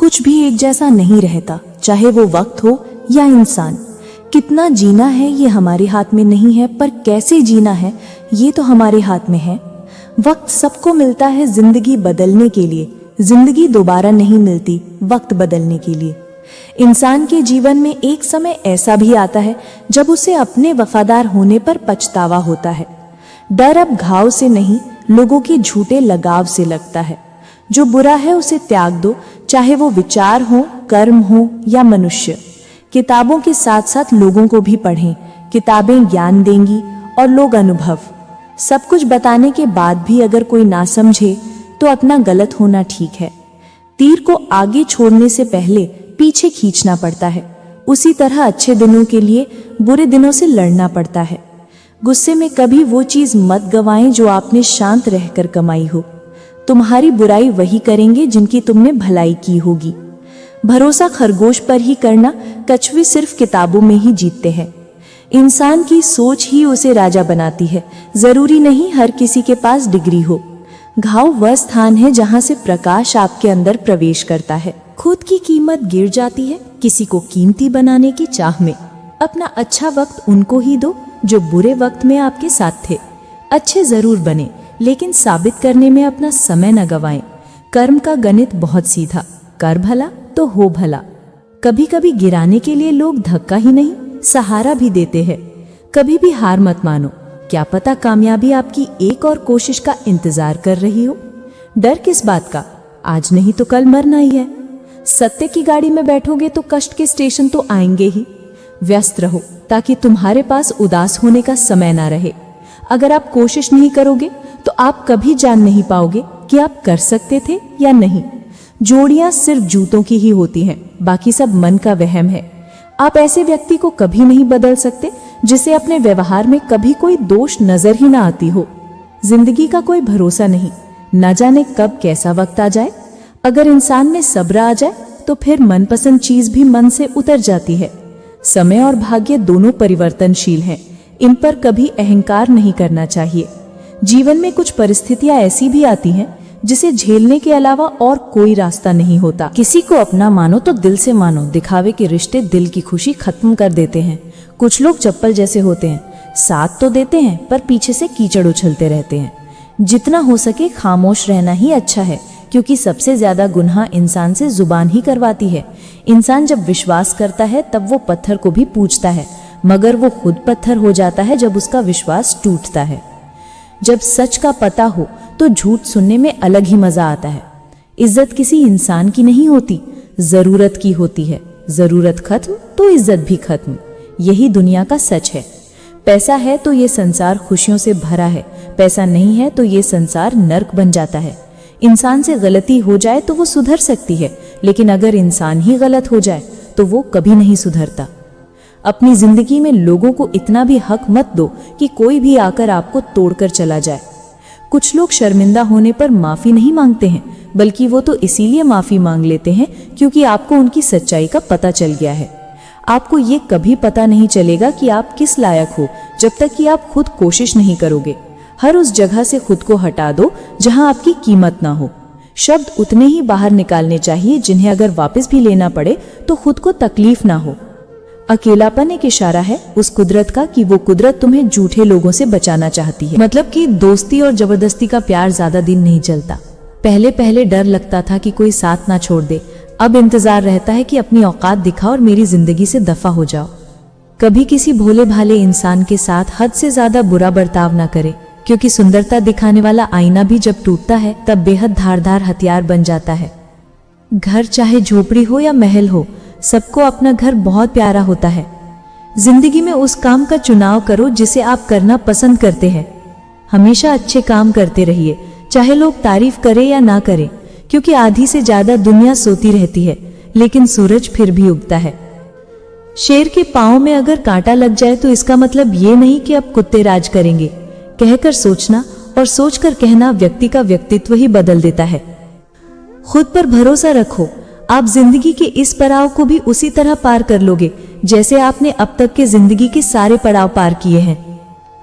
कुछ भी एक जैसा नहीं रहता, चाहे वो वक्त हो या इंसान। कितना जीना है ये हमारे हाथ में नहीं है, पर कैसे जीना है ये तो हमारे हाथ में है। वक्त सबको मिलता है जिंदगी बदलने के लिए, जिंदगी दोबारा नहीं मिलती वक्त बदलने के लिए। इंसान के जीवन में एक समय ऐसा भी आता है जब उसे अपने वफादार होने पर पछतावा होता है। डर अब घाव से नहीं, लोगों के झूठे लगाव से लगता है। जो बुरा है उसे त्याग दो, चाहे वो विचार हो, कर्म हो या मनुष्य। किताबों के साथ साथ लोगों को भी पढ़ें। किताबें ज्ञान देंगी और लोग अनुभव। सब कुछ बताने के बाद भी अगर कोई ना समझे तो अपना गलत होना ठीक है। तीर को आगे छोड़ने से पहले पीछे खींचना पड़ता है, उसी तरह अच्छे दिनों के लिए बुरे दिनों से लड़ना पड़ता है। गुस्से में कभी वो चीज मत गवाएं जो आपने शांत रहकर कमाई हो। तुम्हारी बुराई वही करेंगे जिनकी तुमने भलाई की होगी। भरोसा खरगोश पर ही करना, कछुए सिर्फ किताबों में ही जीतते हैं। इंसान की सोच ही उसे राजा बनाती है, जरूरी नहीं हर किसी के पास डिग्री हो। घाव वह स्थान है जहां से प्रकाश आपके अंदर प्रवेश करता है। खुद की कीमत गिर जाती है किसी को कीमती बनाने की चाह में। अपना अच्छा वक्त उनको ही दो जो बुरे वक्त में आपके साथ थे। अच्छे जरूर बने, लेकिन साबित करने में अपना समय न गवाएं। कर्म का गणित बहुत सीधा, कर भला तो हो भला। कभी कभी गिराने के लिए लोग धक्का ही नहीं, सहारा भी देते हैं। कभी भी हार मत मानो, क्या पता कामयाबी आपकी एक और कोशिश का इंतजार कर रही हो। डर किस बात का, आज नहीं तो कल मरना ही है। सत्य की गाड़ी में बैठोगे तो कष्ट के स्टेशन तो आएंगे ही। व्यस्त रहो ताकि तुम्हारे पास उदास होने का समय ना रहे। अगर आप कोशिश नहीं करोगे तो आप कभी जान नहीं पाओगे कि आप कर सकते थे या नहीं। जोड़ियां सिर्फ जूतों की ही होती हैं, बाकी सब मन का वहम है। आप ऐसे व्यक्ति को कभी नहीं बदल सकते जिसे अपने व्यवहार में कभी कोई दोष नजर ही ना आती हो। जिंदगी का कोई भरोसा नहीं, न जाने कब कैसा वक्त आ जाए। अगर इंसान में सब्र आ जाए तो फिर मनपसंद चीज भी मन से उतर जाती है। समय और भाग्य दोनों परिवर्तनशील हैं, इन पर कभी अहंकार नहीं करना चाहिए। जीवन में कुछ परिस्थितियां ऐसी भी आती हैं जिसे झेलने के अलावा और कोई रास्ता नहीं होता। किसी को अपना मानो तो दिल से मानो, दिखावे के रिश्ते दिल की खुशी खत्म कर देते हैं। कुछ लोग चप्पल जैसे होते हैं, साथ तो देते हैं पर पीछे से कीचड़ उछलते रहते हैं। जितना हो सके खामोश रहना ही अच्छा है, क्योंकि सबसे ज्यादा गुनाह इंसान से जुबान ही करवाती है। इंसान जब विश्वास करता है तब वो पत्थर को भी पूजता है, मगर वो खुद पत्थर हो जाता है जब उसका विश्वास टूटता है। जब सच का पता हो तो झूठ सुनने में अलग ही मजा आता है। इज्जत किसी इंसान की नहीं होती, जरूरत की होती है। जरूरत खत्म तो इज्जत भी खत्म, यही दुनिया का सच है। पैसा है तो ये संसार खुशियों से भरा है, पैसा नहीं है तो ये संसार नर्क बन जाता है। इंसान से गलती हो जाए तो वो सुधर सकती है, लेकिन अगर इंसान ही गलत हो जाए तो वो कभी नहीं सुधरता। अपनी जिंदगी में लोगों को इतना भी हक मत दो कि कोई भी आकर आपको तोड़कर चला जाए। कुछ लोग शर्मिंदा होने पर माफी नहीं मांगते हैं, बल्कि वो तो इसीलिए माफी मांग लेते हैं क्योंकि आपको उनकी सच्चाई का पता चल गया है। आपको ये कभी पता नहीं चलेगा कि आप किस लायक हो जब तक कि आप खुद कोशिश नहीं करोगे। हर उस जगह से खुद को हटा दो जहां आपकी कीमत ना हो। शब्द उतने ही बाहर निकालने चाहिए जिन्हें अगर वापस भी लेना पड़े तो खुद को तकलीफ ना हो। अकेलापन एक इशारा है उस कुदरत का कि वो कुदरत तुम्हें झूठे लोगों से बचाना चाहती है। मतलब कि दोस्ती और जबरदस्ती का प्यार ज्यादा दिन नहीं चलता। पहले पहले डर लगता था कि कोई साथ ना छोड़ दे, अब इंतजार रहता है कि अपनी औकात दिखाओ और मेरी जिंदगी से दफा हो जाओ। कभी किसी भोले भाले इंसान के साथ हद से ज्यादा बुरा बर्ताव ना करे, क्योंकि सुंदरता दिखाने वाला आईना भी जब टूटता है तब बेहद धारदार हथियार बन जाता है। घर चाहे झोपड़ी हो या महल हो, सबको अपना घर बहुत प्यारा होता है। जिंदगी में उस काम का चुनाव करो जिसे आप करना पसंद करते हैं। हमेशा अच्छे काम करते रहिए, चाहे लोग तारीफ करें या ना करें, क्योंकि आधी से ज्यादा दुनिया सोती रहती है लेकिन सूरज फिर भी उगता है। शेर के पांव में अगर कांटा लग जाए तो इसका मतलब ये नहीं कि अब कुत्ते राज करेंगे। कहकर सोचना और सोचकर कहना व्यक्ति का व्यक्तित्व ही बदल देता है। खुद पर भरोसा रखो, आप जिंदगी के इस पड़ाव को भी उसी तरह पार कर लोगे जैसे आपने अब तक के जिंदगी के सारे पड़ाव पार किए हैं।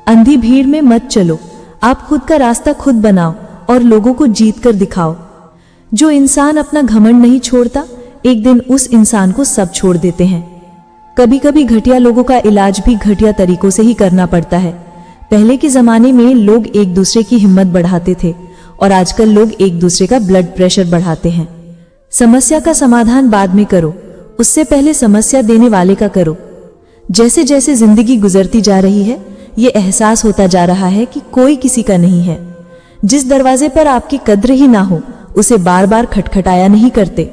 अंधी भीड़ में मत चलो, आप खुद का रास्ता खुद बनाओ और लोगों को जीत कर दिखाओ। जो इंसान अपना घमंड नहीं छोड़ता, एक दिन उस इंसान को सब छोड़ देते हैं। कभी कभी घटिया लोगों का इलाज भी घटिया तरीकों से ही करना पड़ता है। पहले के जमाने में लोग एक दूसरे की हिम्मत बढ़ाते थे और आजकल लोग एक दूसरे का ब्लड प्रेशर बढ़ाते हैं। समस्या का समाधान बाद में करो, उससे पहले समस्या देने वाले का करो। जैसे जैसे जिंदगी गुजरती जा रही है, ये एहसास होता जा रहा है कि कोई किसी का नहीं है। जिस दरवाजे पर आपकी कद्र ही ना हो, उसे बार बार खटखटाया नहीं करते।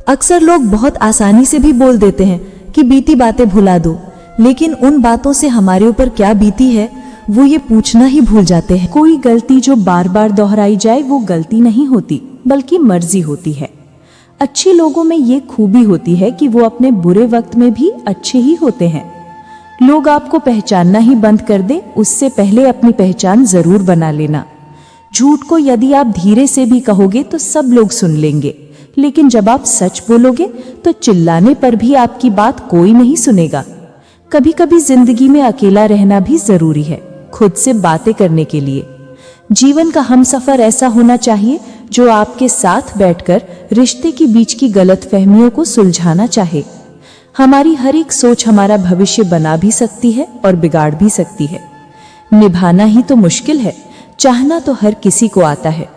अक्सर लोग बहुत आसानी से भी बोल देते हैं कि बीती बातें भुला दो, लेकिन उन बातों से हमारे ऊपर क्या बीती है वो ये पूछना ही भूल जाते हैं। कोई गलती जो बार बार दोहराई जाए वो गलती नहीं होती, बल्कि मर्जी होती है। अच्छे लोगों में ये खूबी होती है कि वो अपने बुरे वक्त में भी अच्छे ही होते हैं। लोग आपको पहचानना ही बंद कर दें, उससे पहले अपनी पहचान जरूर बना लेना। झूठ को यदि आप धीरे से भी कहोगे तो सब लोग सुन लेंगे, लेकिन जब आप सच बोलोगे तो चिल्लाने पर भी आपकी बात कोई नहीं सुनेगा। कभी कभी जिंदगी में अकेला रहना भी जरूरी है, खुद से बातें करने के लिए। जीवन का हमसफर ऐसा होना चाहिए जो आपके साथ बैठकर रिश्ते के बीच की गलतफहमियों को सुलझाना चाहे। हमारी हर एक सोच हमारा भविष्य बना भी सकती है और बिगाड़ भी सकती है। निभाना ही तो मुश्किल है, चाहना तो हर किसी को आता है।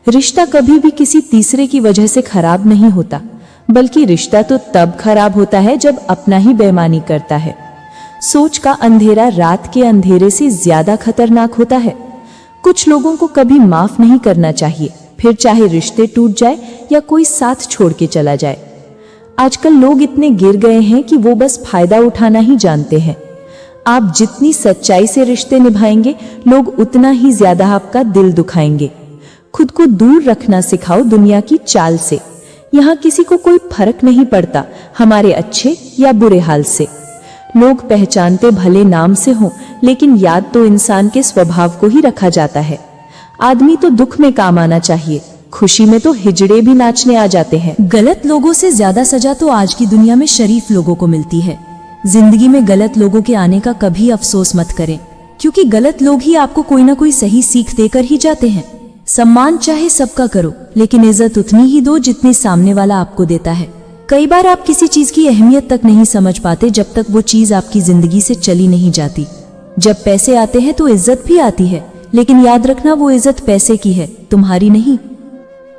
रिश्ता कभी भी किसी तीसरे की वजह से खराब नहीं होता, बल्कि रिश्ता तो तब खराब होता है जब अपना ही बेईमानी करता है। सोच का अंधेरा रात के अंधेरे से ज्यादा खतरनाक होता है। कुछ लोगों को कभी माफ नहीं करना चाहिए, फिर चाहे रिश्ते टूट जाए या कोई साथ छोड़ के चला जाए। आजकल लोग इतने गिर गए हैं कि वो बस फायदा उठाना ही जानते हैं। आप जितनी सच्चाई से रिश्ते निभाएंगे, लोग उतना ही ज्यादा आपका दिल दुखाएंगे। खुद को दूर रखना सिखाओ दुनिया की चाल से। यहाँ किसी को कोई फर्क नहीं पड़ता हमारे अच्छे या बुरे हाल से। लोग पहचानते भले नाम से हों, लेकिन याद तो इंसान के स्वभाव को ही रखा जाता है। आदमी तो दुख में काम आना चाहिए, खुशी में तो हिजड़े भी नाचने आ जाते हैं। गलत लोगों से ज्यादा सजा तो आज की दुनिया में शरीफ लोगों को मिलती है। जिंदगी में गलत लोगों के आने का कभी अफसोस मत करें, क्योंकि गलत लोग ही आपको कोई ना कोई सही सीख देकर ही जाते हैं। सम्मान चाहे सबका करो, लेकिन इज्जत उतनी ही दो जितनी सामने वाला आपको देता है। कई बार आप किसी चीज की अहमियत तक नहीं समझ पाते जब तक वो चीज आपकी जिंदगी से चली नहीं जाती। जब पैसे आते हैं तो इज्जत भी आती है, लेकिन याद रखना वो इज्जत पैसे की है, तुम्हारी नहीं।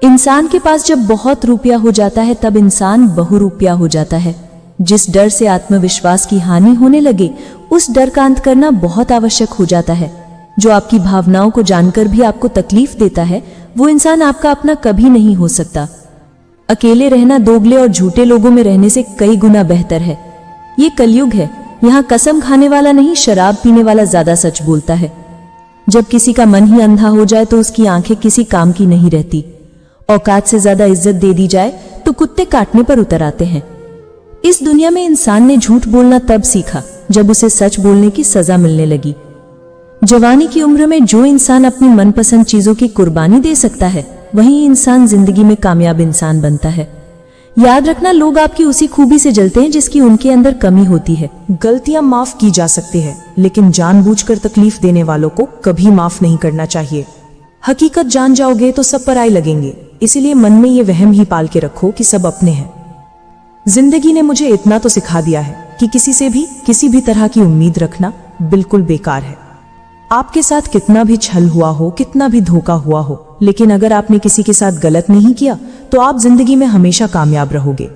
इंसान के पास जब बहुत रुपया हो जाता है तब इंसान बहुरूपिया हो जाता है। जिस डर से आत्मविश्वास की हानि होने लगे, उस डर का अंत करना बहुत आवश्यक हो जाता है। जो आपकी भावनाओं को जानकर भी आपको तकलीफ देता है, वो इंसान आपका अपना कभी नहीं हो सकता। अकेले रहना दोगले और झूठे लोगों में रहने से कई गुना बेहतर है। ये कलयुग है, यहाँ कसम खाने वाला नहीं, शराब पीने वाला ज्यादा सच बोलता है। जब किसी का मन ही अंधा हो जाए तो उसकी आंखें किसी काम की नहीं रहती। औकात से ज्यादा इज्जत दे दी जाए तो कुत्ते काटने पर उतर आते हैं। इस दुनिया में इंसान ने झूठ बोलना तब सीखा जब उसे सच बोलने की सजा मिलने लगी। जवानी की उम्र में जो इंसान अपनी मनपसंद चीजों की कुर्बानी दे सकता है, वही इंसान जिंदगी में कामयाब इंसान बनता है। याद रखना, लोग आपकी उसी खूबी से जलते हैं जिसकी उनके अंदर कमी होती है। गलतियां माफ की जा सकती है, लेकिन जानबूझकर तकलीफ देने वालों को कभी माफ नहीं करना चाहिए। हकीकत जान जाओगे तो सब पराये लगेंगे, इसीलिए मन में ये वहम ही पाल के रखो कि सब अपने हैं। जिंदगी ने मुझे इतना तो सिखा दिया है कि किसी से भी किसी भी तरह की उम्मीद रखना बिल्कुल बेकार है। आपके साथ कितना भी छल हुआ हो, कितना भी धोखा हुआ हो, लेकिन अगर आपने किसी के साथ गलत नहीं किया तो आप जिंदगी में हमेशा कामयाब रहोगे।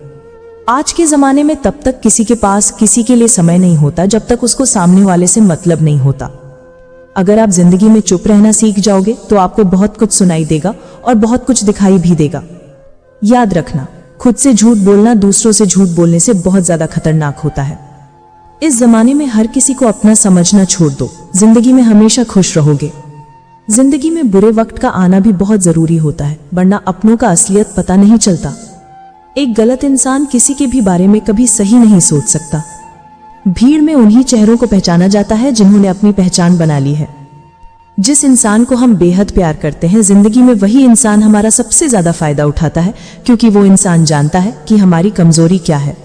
आज के जमाने में तब तक किसी के पास किसी के लिए समय नहीं होता जब तक उसको सामने वाले से मतलब नहीं होता। अगर आप जिंदगी में चुप रहना सीख जाओगे तो आपको बहुत कुछ सुनाई देगा और बहुत कुछ दिखाई भी देगा। याद रखना, खुद से झूठ बोलना दूसरों से झूठ बोलने से बहुत ज्यादा खतरनाक होता है। इस जमाने में हर किसी को अपना समझना छोड़ दो, जिंदगी में हमेशा खुश रहोगे। जिंदगी में बुरे वक्त का आना भी बहुत जरूरी होता है, वरना अपनों का असलियत पता नहीं चलता। एक गलत इंसान किसी के भी बारे में कभी सही नहीं सोच सकता। भीड़ में उन्हीं चेहरों को पहचाना जाता है जिन्होंने अपनी पहचान बना ली है। जिस इंसान को हम बेहद प्यार करते हैं, जिंदगी में वही इंसान हमारा सबसे ज्यादा फायदा उठाता है, क्योंकि वो इंसान जानता है कि हमारी कमजोरी क्या है।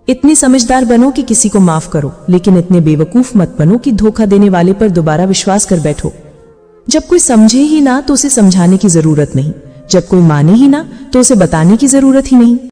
इतनी समझदार बनो कि किसी को माफ करो, लेकिन इतने बेवकूफ मत बनो कि धोखा देने वाले पर दोबारा विश्वास कर बैठो। जब कोई समझे ही ना तो उसे समझाने की जरूरत नहीं, जब कोई माने ही ना तो उसे बताने की जरूरत ही नहीं।